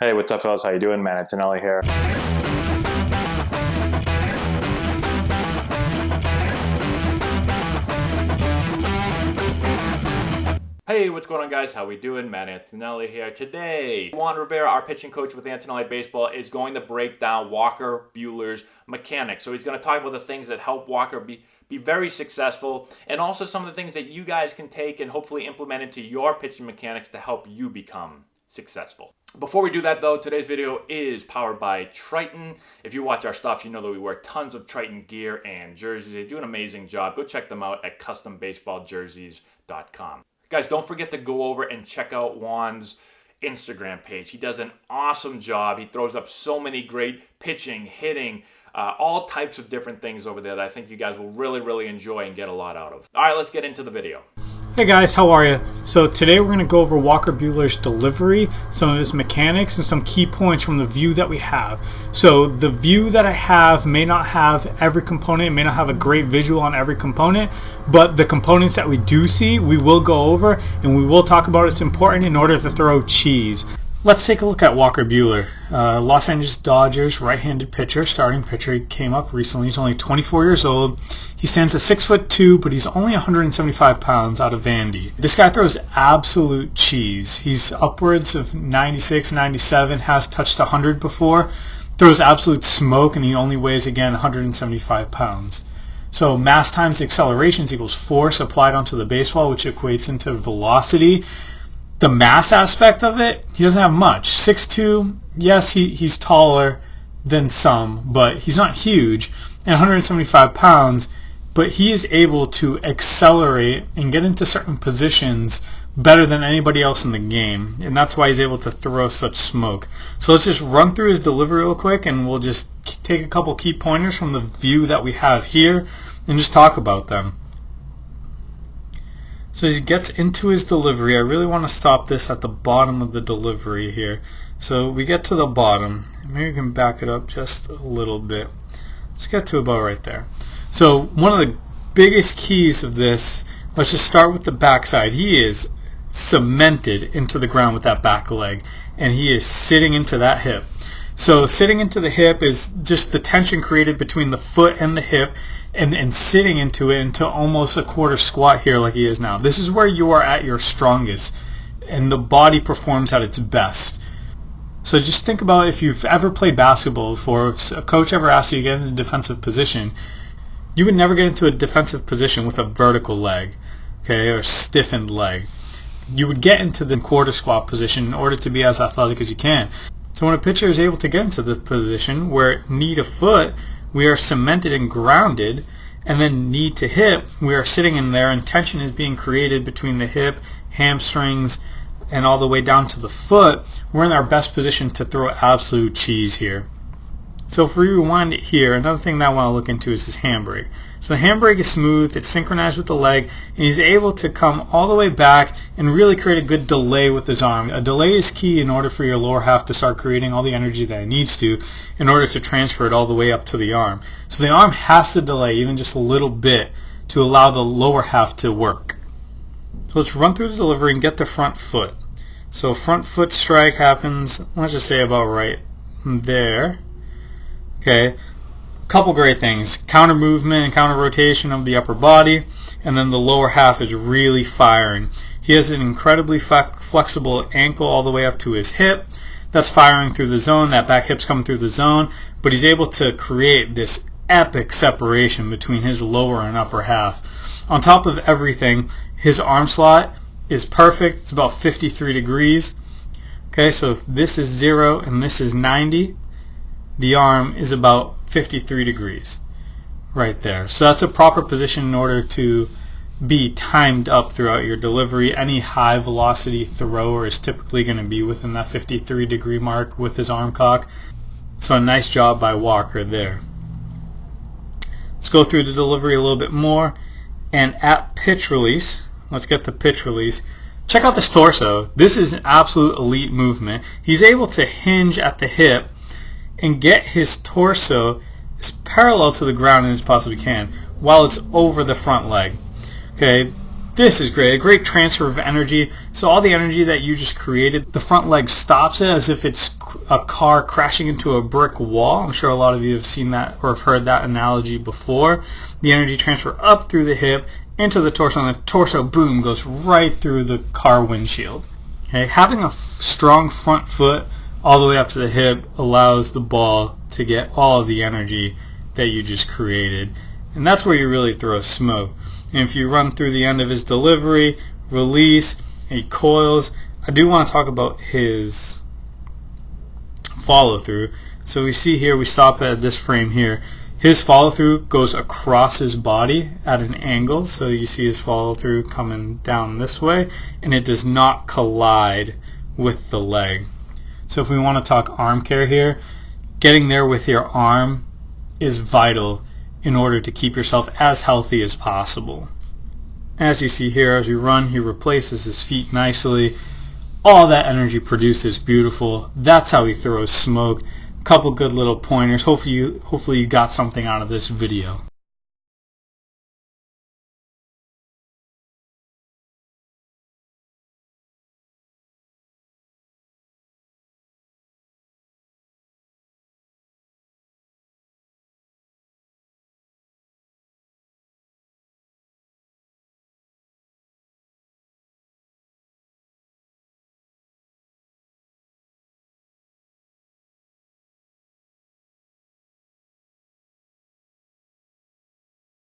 Hey, what's up, fellas? How you doing, man? Antonelli here. Hey, what's going on, guys? How we doing? Matt Antonelli here. Today, Juan Rivera, our pitching coach with Antonelli Baseball, is going to break down Walker Buehler's mechanics. So he's going to talk about the things that help Walker be very successful, and also some of the things that you guys can take and hopefully implement into your pitching mechanics to help you become successful. Before we do that, though, today's video is powered by Triton. If you watch our stuff, you know that we wear tons of Triton gear and jerseys. They do an amazing job. Go check them out at custombaseballjerseys.com. Guys, don't forget to go over and check out Juan's Instagram page. He does an awesome job. He throws up so many great pitching, hitting, all types of different things over there that I think you guys will really enjoy and get a lot out of. All right, let's get into the video. Hey guys, how are you? So today we're going to go over Walker Buehler's delivery, some of his mechanics, and some key points from the view that we have. So the view that I have may not have every component, may not have a great visual on every component, but the components that we do see, we will go over, and we will talk about it's important in order to throw cheese. Let's take a look at Walker Buehler. Los Angeles Dodgers right-handed pitcher, starting pitcher. He came up recently. He's only 24 years old. He stands at 6'2", but he's only 175 pounds out of Vandy. This guy throws absolute cheese. He's upwards of 96, 97, has touched 100 before. Throws absolute smoke, and he only weighs, again, 175 pounds. So mass times accelerations equals force applied onto the baseball, which equates into velocity. The mass aspect of it, he doesn't have much. 6'2", yes, he's taller than some, but he's not huge, and 175 pounds, but he is able to accelerate and get into certain positions better than anybody else in the game, and that's why he's able to throw such smoke. So let's just run through his delivery real quick, and we'll just take a couple key pointers from the view that we have here and just talk about them. So as he gets into his delivery, I really want to stop this at the bottom of the delivery here. So we get to the bottom. Maybe we can back it up just a little bit. Let's get to about right there. So one of the biggest keys of this, let's just start with the backside. He is cemented into the ground with that back leg, and he is sitting into that hip. So sitting into the hip is just the tension created between the foot and the hip, and sitting into it into almost a quarter squat here like he is now. This is where you are at your strongest, and the body performs at its best. So just think about if you've ever played basketball before, if a coach ever asked you to get into a defensive position, you would never get into a defensive position with a vertical leg, okay, or stiffened leg. You would get into the quarter squat position in order to be as athletic as you can. So when a pitcher is able to get into the position where knee to foot, we are cemented and grounded, and then knee to hip, we are sitting in there, and tension is being created between the hip, hamstrings, and all the way down to the foot. We're in our best position to throw absolute cheese here. So if we rewind it here, another thing that I want to look into is his handbrake. So the handbrake is smooth, it's synchronized with the leg, and he's able to come all the way back and really create a good delay with his arm. A delay is key in order for your lower half to start creating all the energy that it needs to in order to transfer it all the way up to the arm. So the arm has to delay even just a little bit to allow the lower half to work. So let's run through the delivery and get the front foot. So front foot strike happens, let's just say about right there. Okay, couple great things. Counter movement and counter rotation of the upper body, and then the lower half is really firing. He has an incredibly flexible ankle all the way up to his hip. That's firing through the zone. That back hip's coming through the zone, but he's able to create this epic separation between his lower and upper half. On top of everything, his arm slot is perfect. It's about 53 degrees. Okay, so if this is 0 and this is 90, the arm is about 53 degrees right there. So that's a proper position in order to be timed up throughout your delivery. Any high velocity thrower is typically going to be within that 53 degree mark with his arm cock. So a nice job by Walker there. Let's go through the delivery a little bit more. And at pitch release, let's get the pitch release. Check out this torso. This is an absolute elite movement. He's able to hinge at the hip and get his torso as parallel to the ground as possibly can while it's over the front leg. Okay, This is great, a great transfer of energy. So all the energy that you just created, the front leg stops it as if it's a car crashing into a brick wall. I'm sure a lot of you have seen that or have heard that analogy before. The energy transfer up through the hip into the torso, and the torso, boom, goes right through the car windshield. Okay? Having a strong front foot all the way up to the hip allows the ball to get all of the energy that you just created. And that's where you really throw smoke. And if you run through the end of his delivery, release, he coils. I do want to talk about his follow through. So we see here, we stop at this frame here. His follow through goes across his body at an angle. So you see his follow through coming down this way, and it does not collide with the leg. So if we want to talk arm care here, getting there with your arm is vital in order to keep yourself as healthy as possible. As you see here, as we run, he replaces his feet nicely. All that energy produced is beautiful. That's how he throws smoke. A couple good little pointers. Hopefully you got something out of this video.